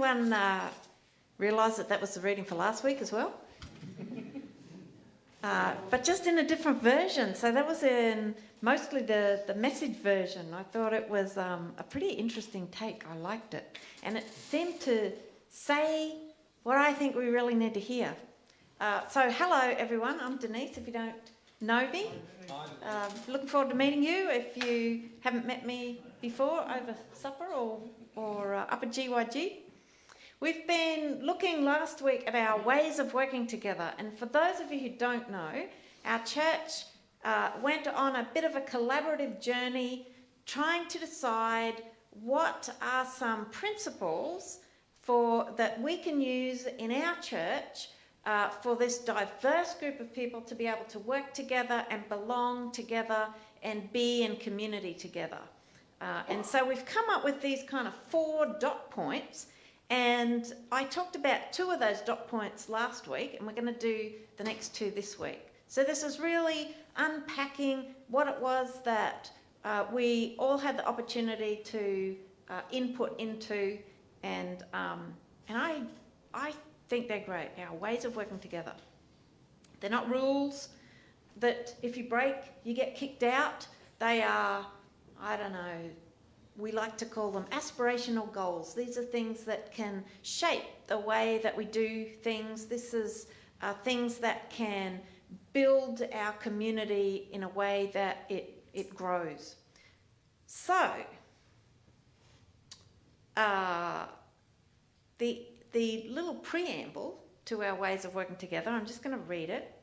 anyone realise that was the reading for last week as well? But just in a different version. So that was in mostly the message version. I thought it was a pretty interesting take. I liked it. And it seemed to say what I think we really need to hear. So hello everyone, I'm Denise, if you don't know me. Looking forward to meeting you if you haven't met me before over supper or up at GYG. We've been looking last week at our ways of working together, and for those of you who don't know, our church went on a bit of a collaborative journey trying to decide what are some principles that we can use in our church for this diverse group of people to be able to work together and belong together and be in community together. And so we've come up with these kind of 4 dot points, and I talked about 2 of those dot points last week, and we're going to do the next 2 this week. So this is really unpacking what it was that we all had the opportunity to input into, and I think they're great, our ways of working together. They're not rules that if you break, you get kicked out. They are, I don't know, we like to call them aspirational goals. These are things that can shape the way that we do things. This is things that can build our community in a way that it grows. So, the little preamble to our ways of working together, I'm just going to read it.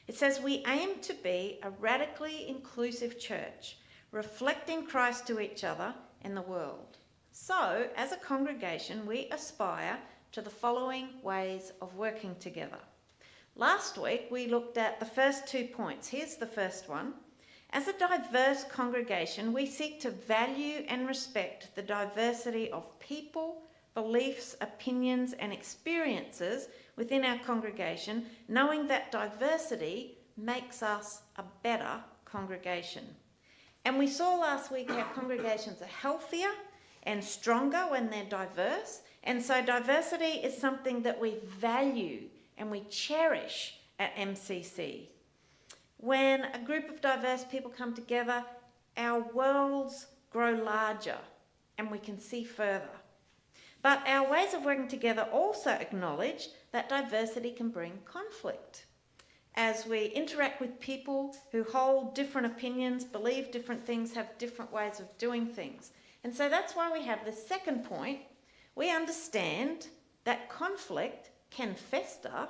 It says, we aim to be a radically inclusive church, reflecting Christ to each other and the world. So, as a congregation, we aspire to the following ways of working together. Last week, we looked at the first 2 points. Here's the first one. As a diverse congregation, we seek to value and respect the diversity of people, beliefs, opinions, and experiences within our congregation, knowing that diversity makes us a better congregation. And we saw last week how congregations are healthier and stronger when they're diverse. And so diversity is something that we value and we cherish at MCC. When a group of diverse people come together, our worlds grow larger and we can see further. But our ways of working together also acknowledge that diversity can bring conflict. As we interact with people who hold different opinions, believe different things, have different ways of doing things. And so that's why we have the second point. We understand that conflict can fester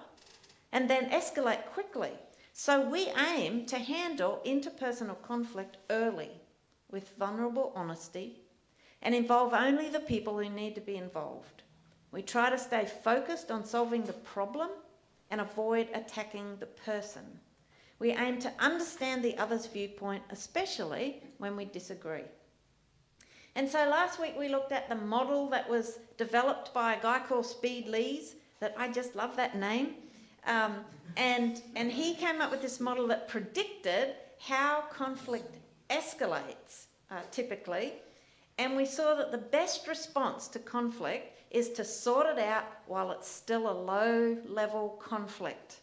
and then escalate quickly. So we aim to handle interpersonal conflict early with vulnerable honesty and involve only the people who need to be involved. We try to stay focused on solving the problem and avoid attacking the person. We aim to understand the other's viewpoint, especially when we disagree. And so last week we looked at the model that was developed by a guy called Speed Lees, that I just love that name. And he came up with this model that predicted how conflict escalates typically. And we saw that the best response to conflict is to sort it out while it's still a low-level conflict.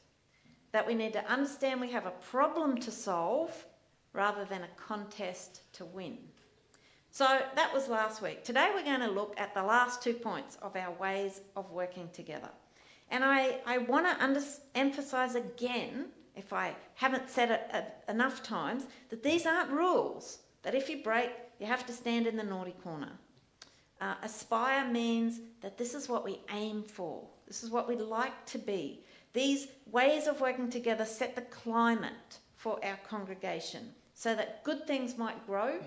That we need to understand we have a problem to solve rather than a contest to win. So that was last week. Today we're going to look at the last 2 points of our ways of working together. And I want to emphasise again, if I haven't said it enough times, that these aren't rules, that if you break, you have to stand in the naughty corner. Aspire means that this is what we aim for. This is what we'd like to be. These ways of working together set the climate for our congregation so that good things might grow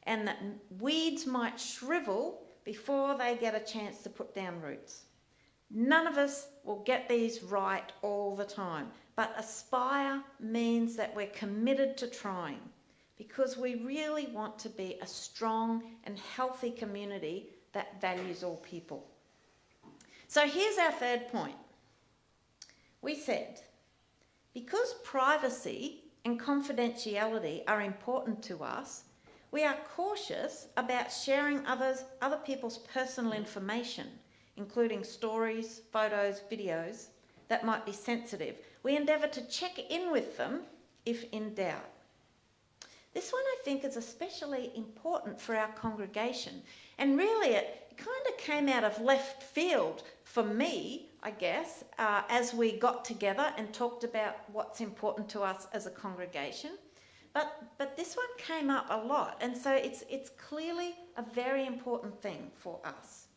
and that weeds might shrivel before they get a chance to put down roots. None of us will get these right all the time, but aspire means that we're committed to trying, because we really want to be a strong and healthy community that values all people. So here's our third point. We said, because privacy and confidentiality are important to us, we are cautious about sharing other people's personal information, including stories, photos, videos that might be sensitive. We endeavour to check in with them if in doubt. This one I think is especially important for our congregation, and really it kind of came out of left field for me, I guess, as we got together and talked about what's important to us as a congregation. But this one came up a lot, and so it's clearly a very important thing for us.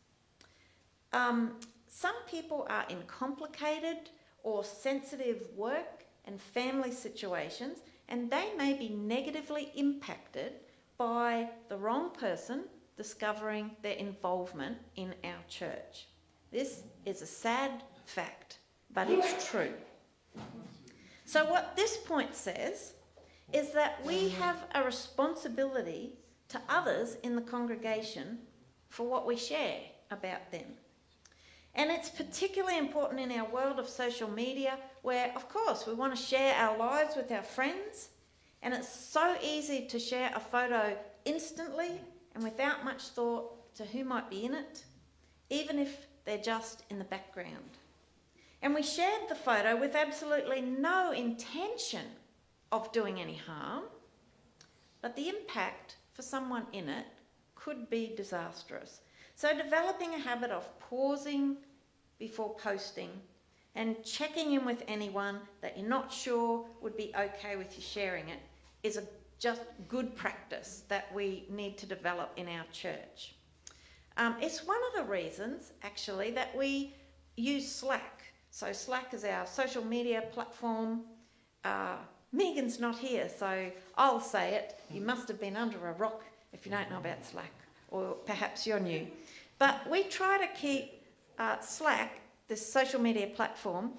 Some people are in complicated or sensitive work and family situations, and they may be negatively impacted by the wrong person discovering their involvement in our church. This is a sad fact, but it's true. So what this point says is that we have a responsibility to others in the congregation for what we share about them. And it's particularly important in our world of social media where, of course, we want to share our lives with our friends, and it's so easy to share a photo instantly and without much thought to who might be in it, even if they're just in the background. And we shared the photo with absolutely no intention of doing any harm, but the impact for someone in it could be disastrous. So developing a habit of pausing before posting and checking in with anyone that you're not sure would be okay with you sharing it is a just good practice that we need to develop in our church. It's one of the reasons, actually, that we use Slack. So Slack is our social media platform. Megan's not here, so I'll say it. You must have been under a rock if you don't know about Slack, or perhaps you're new. But we try to keep Slack, this social media platform,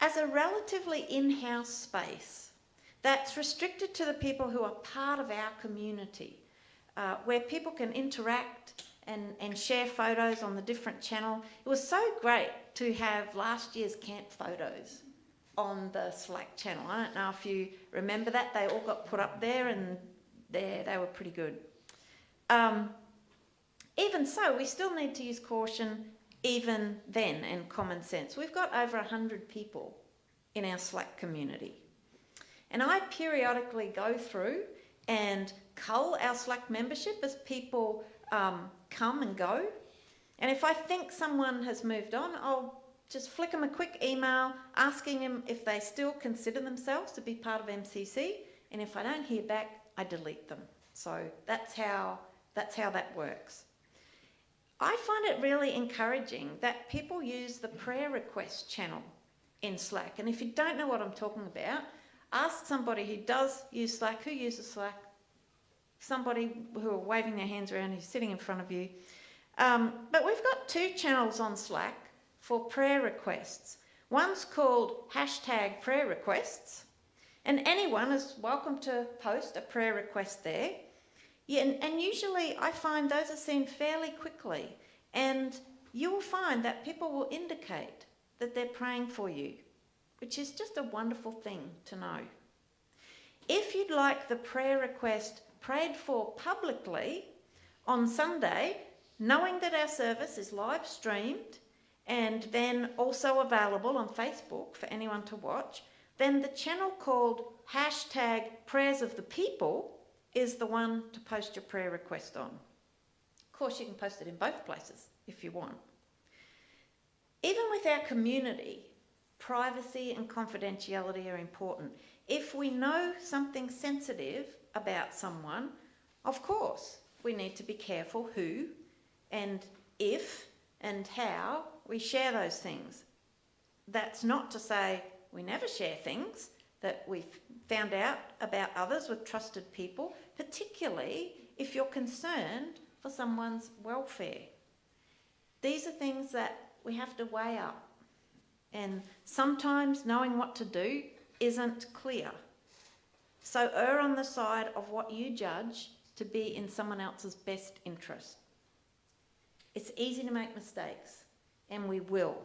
as a relatively in-house space that's restricted to the people who are part of our community, where people can interact and share photos on the different channel. It was so great to have last year's camp photos on the Slack channel. I don't know if you remember that. They all got put up there, and they were pretty good. Even so, we still need to use caution even then and common sense. We've got over 100 people in our Slack community. And I periodically go through and cull our Slack membership as people come and go. And if I think someone has moved on, I'll just flick them a quick email asking them if they still consider themselves to be part of MCC. And if I don't hear back, I delete them. So that's how that works. I find it really encouraging that people use the prayer request channel in Slack. And if you don't know what I'm talking about, ask somebody who does use Slack, who uses Slack, somebody who are waving their hands around who's sitting in front of you. But we've got two channels on Slack for prayer requests. One's called #prayerrequests, and anyone is welcome to post a prayer request there. Yeah, and usually I find those are seen fairly quickly, and you will find that people will indicate that they're praying for you, which is just a wonderful thing to know. If you'd like the prayer request prayed for publicly on Sunday, knowing that our service is live streamed and then also available on Facebook for anyone to watch, then the channel called #PrayersOfThePeople is the one to post your prayer request on. Of course, you can post it in both places if you want. Even with our community, privacy and confidentiality are important. If we know something sensitive about someone, of course, we need to be careful who and if and how we share those things. That's not to say we never share things that we've found out about others with trusted people, particularly if you're concerned for someone's welfare. These are things that we have to weigh up, and sometimes knowing what to do isn't clear. So err on the side of what you judge to be in someone else's best interest. It's easy to make mistakes, and we will.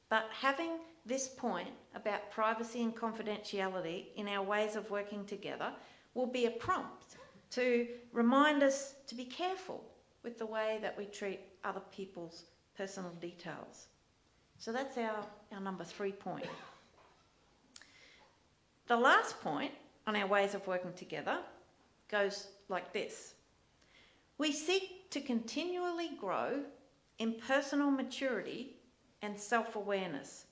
But having this point about privacy and confidentiality in our ways of working together will be a prompt to remind us to be careful with the way that we treat other people's personal details. So that's our number 3 point. The last point on our ways of working together goes like this. We seek to continually grow in personal maturity and self-awareness,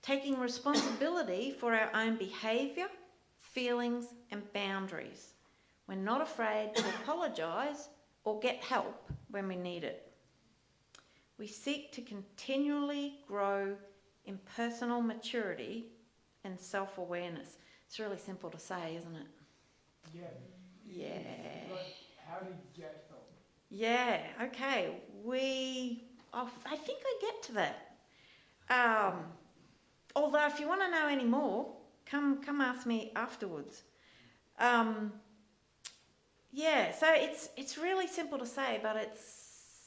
taking responsibility for our own behaviour, feelings and boundaries. We're not afraid to apologise or get help when we need it. We seek to continually grow in personal maturity and self-awareness. It's really simple to say, isn't it? Yeah. But how do you get help? Yeah, okay. I think I get to that. Although if you want to know any more, come ask me afterwards. Yeah, so it's really simple to say, but it's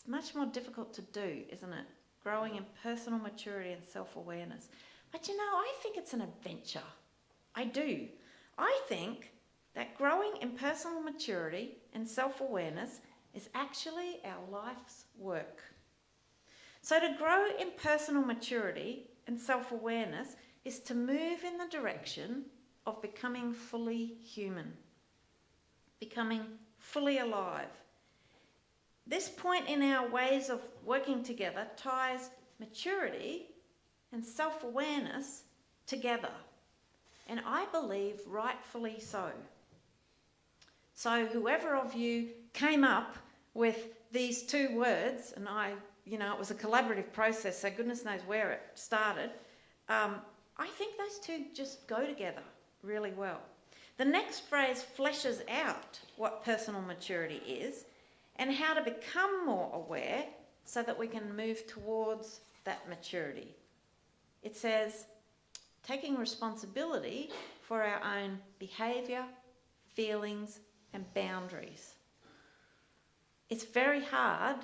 much more difficult to do, isn't it? Growing in personal maturity and self-awareness. But you know, I think it's an adventure. I do. I think that growing in personal maturity and self-awareness is actually our life's work. So to grow in personal maturity and self-awareness is to move in the direction of becoming fully human, becoming fully alive. This point in our ways of working together ties maturity and self-awareness together, and I believe rightfully so. So whoever of you came up with these 2 words, and it was a collaborative process, so goodness knows where it started, I think those 2 just go together really well. The next phrase fleshes out what personal maturity is and how to become more aware so that we can move towards that maturity. It says, taking responsibility for our own behaviour, feelings and boundaries. It's very hard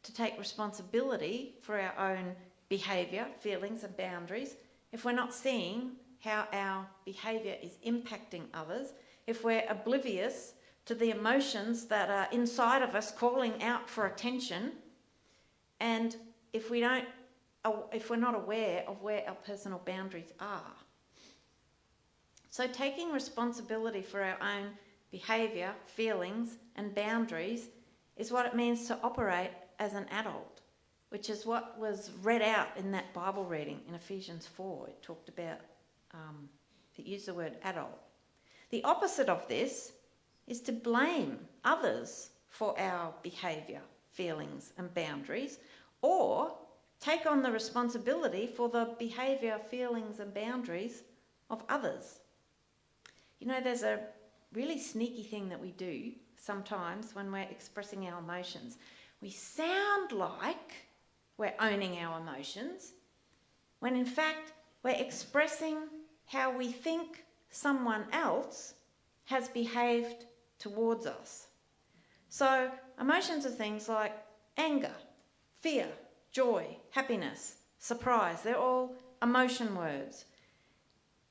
to take responsibility for our own behaviour, feelings and boundaries if we're not seeing how our behaviour is impacting others, if we're oblivious to the emotions that are inside of us calling out for attention, and if we're not aware of where our personal boundaries are. So taking responsibility for our own behaviour, feelings and boundaries is what it means to operate as an adult, which is what was read out in that Bible reading in Ephesians 4. It talked about, it used the word adult. The opposite of this is to blame others for our behaviour, feelings and boundaries, or take on the responsibility for the behaviour, feelings and boundaries of others. You know, there's a really sneaky thing that we do sometimes when we're expressing our emotions. We sound like we're owning our emotions, when in fact we're expressing how we think someone else has behaved towards us. So emotions are things like anger, fear, joy, happiness, surprise. They're all emotion words.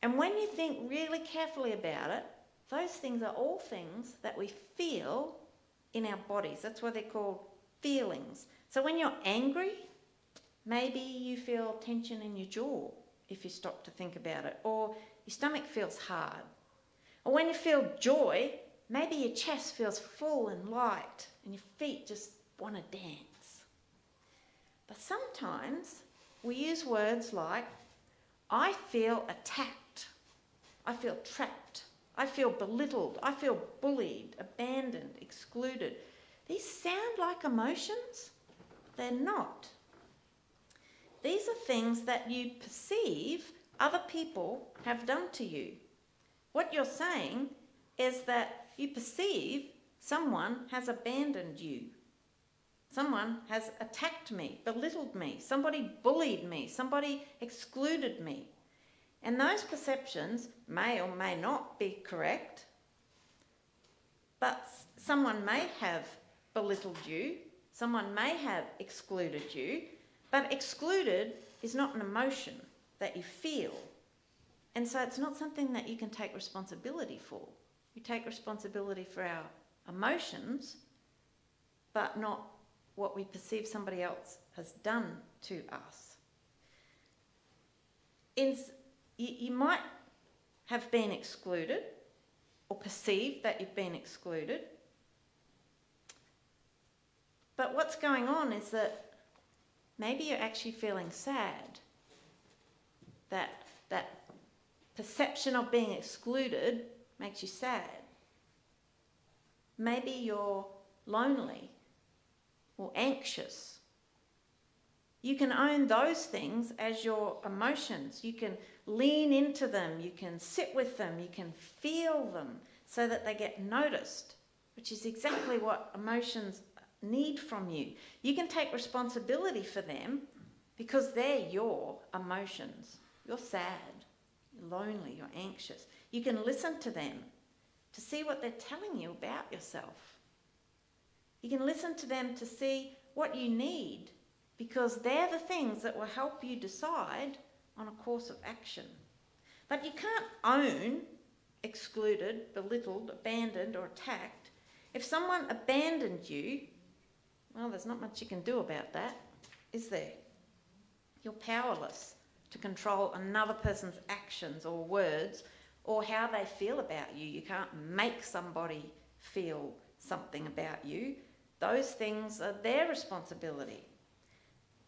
And when you think really carefully about it, those things are all things that we feel in our bodies. That's why they're called feelings. So when you're angry, maybe you feel tension in your jaw if you stop to think about it, or your stomach feels hard. Or when you feel joy, maybe your chest feels full and light and your feet just want to dance. But sometimes we use words like, I feel attacked, I feel trapped, I feel belittled, I feel bullied, abandoned, excluded. These sound like emotions. They're not. These are things that you perceive other people have done to you. What you're saying is that you perceive someone has abandoned you. Someone has attacked me, belittled me, somebody bullied me, somebody excluded me. And those perceptions may or may not be correct, but someone may have belittled you, someone may have excluded you, but excluded is not an emotion that you feel. And so it's not something that you can take responsibility for. You take responsibility for our emotions, but not what we perceive somebody else has done to us. You might have been excluded or perceive that you've been excluded. But what's going on is that maybe you're actually feeling sad. That perception of being excluded makes you sad. Maybe you're lonely or anxious. You can own those things as your emotions. You can lean into them, you can sit with them, you can feel them so that they get noticed, which is exactly what emotions need from you. You can take responsibility for them because they're your emotions. You're sad, you're lonely, you're anxious. You can listen to them to see what they're telling you about yourself. You can listen to them to see what you need, because they're the things that will help you decide on a course of action. But you can't own excluded, belittled, abandoned or attacked. If someone abandoned you, well, there's not much you can do about that, is there? You're powerless to control another person's actions or words or how they feel about you. You can't make somebody feel something about you. Those things are their responsibility.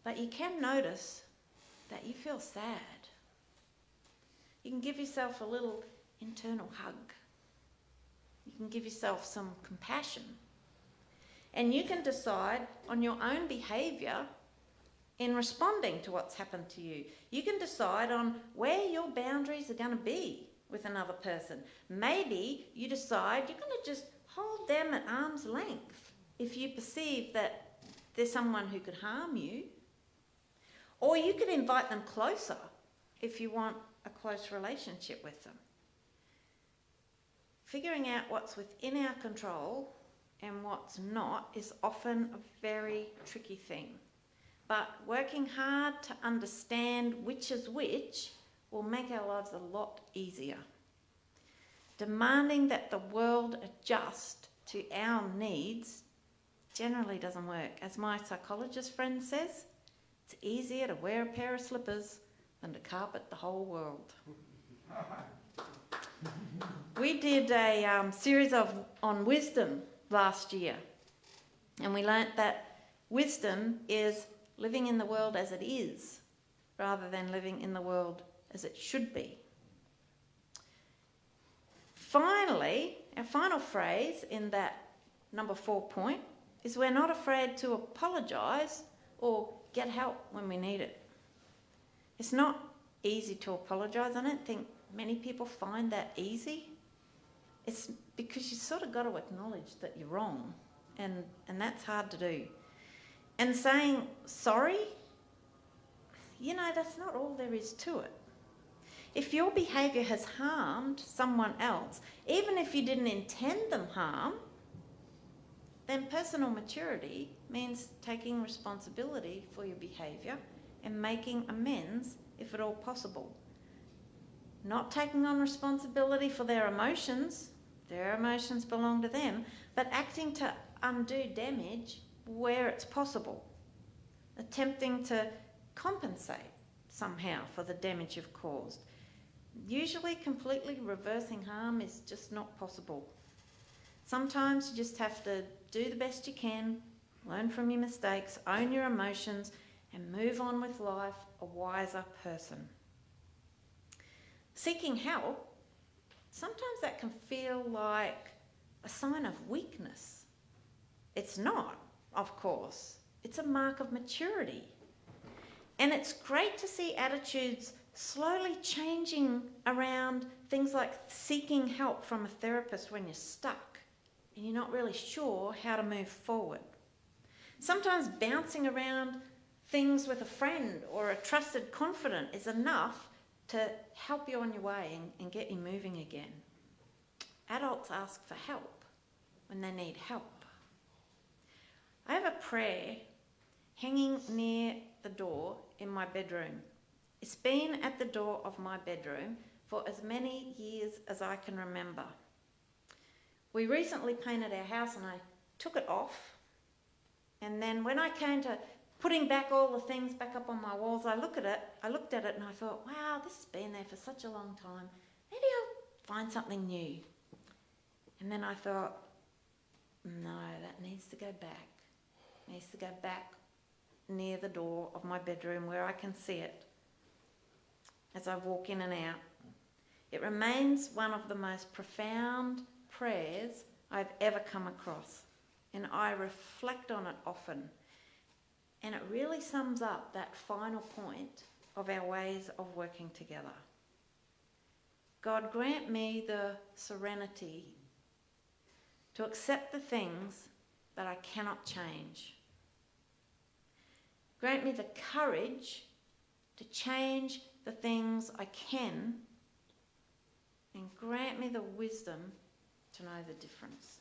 But you can notice that you feel sad. You can give yourself a little internal hug. You can give yourself some compassion. And you can decide on your own behaviour in responding to what's happened to you. You can decide on where your boundaries are going to be with another person. Maybe you decide you're going to just hold them at arm's length if you perceive that there's someone who could harm you. Or you could invite them closer if you want a close relationship with them. Figuring out what's within our control and what's not is often a very tricky thing. But working hard to understand which is which will make our lives a lot easier. Demanding that the world adjust to our needs generally doesn't work. As my psychologist friend says, it's easier to wear a pair of slippers than to carpet the whole world. We did a series on wisdom last year, and we learnt that wisdom is living in the world as it is rather than living in the world as it should be. Finally, our final phrase in that number 4 point is we're not afraid to apologise or get help when we need it. It's not easy to apologise. I don't think many people find that easy. It's because you sort of got to acknowledge that you're wrong, and that's hard to do. And saying sorry, that's not all there is to it. If your behaviour has harmed someone else, even if you didn't intend them harm, then personal maturity means taking responsibility for your behaviour and making amends if at all possible. Not taking on responsibility for their emotions belong to them, but acting to undo damage where it's possible. Attempting to compensate somehow for the damage you've caused. Usually completely reversing harm is just not possible. Sometimes you just have to do the best you can, learn from your mistakes, own your emotions, and move on with life a wiser person. Seeking help, sometimes that can feel like a sign of weakness. It's not, of course. It's a mark of maturity. And it's great to see attitudes slowly changing around things like seeking help from a therapist when you're stuck and you're not really sure how to move forward. Sometimes bouncing around things with a friend or a trusted confidant is enough to help you on your way and get you moving again. Adults ask for help when they need help. I have a prayer hanging near the door in my bedroom. It's been at the door of my bedroom for as many years as I can remember. We recently painted our house and I took it off And then when I came to putting back all the things back up on my walls, I looked at it and I thought, wow, this has been there for such a long time. Maybe I'll find something new. And then I thought, no, that needs to go back. It needs to go back near the door of my bedroom where I can see it as I walk in and out. It remains one of the most profound prayers I've ever come across, and I reflect on it often. And it really sums up that final point of our ways of working together. God, grant me the serenity to accept the things that I cannot change. Grant me the courage to change the things I can, and grant me the wisdom to know the difference.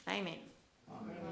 Amen. Amen.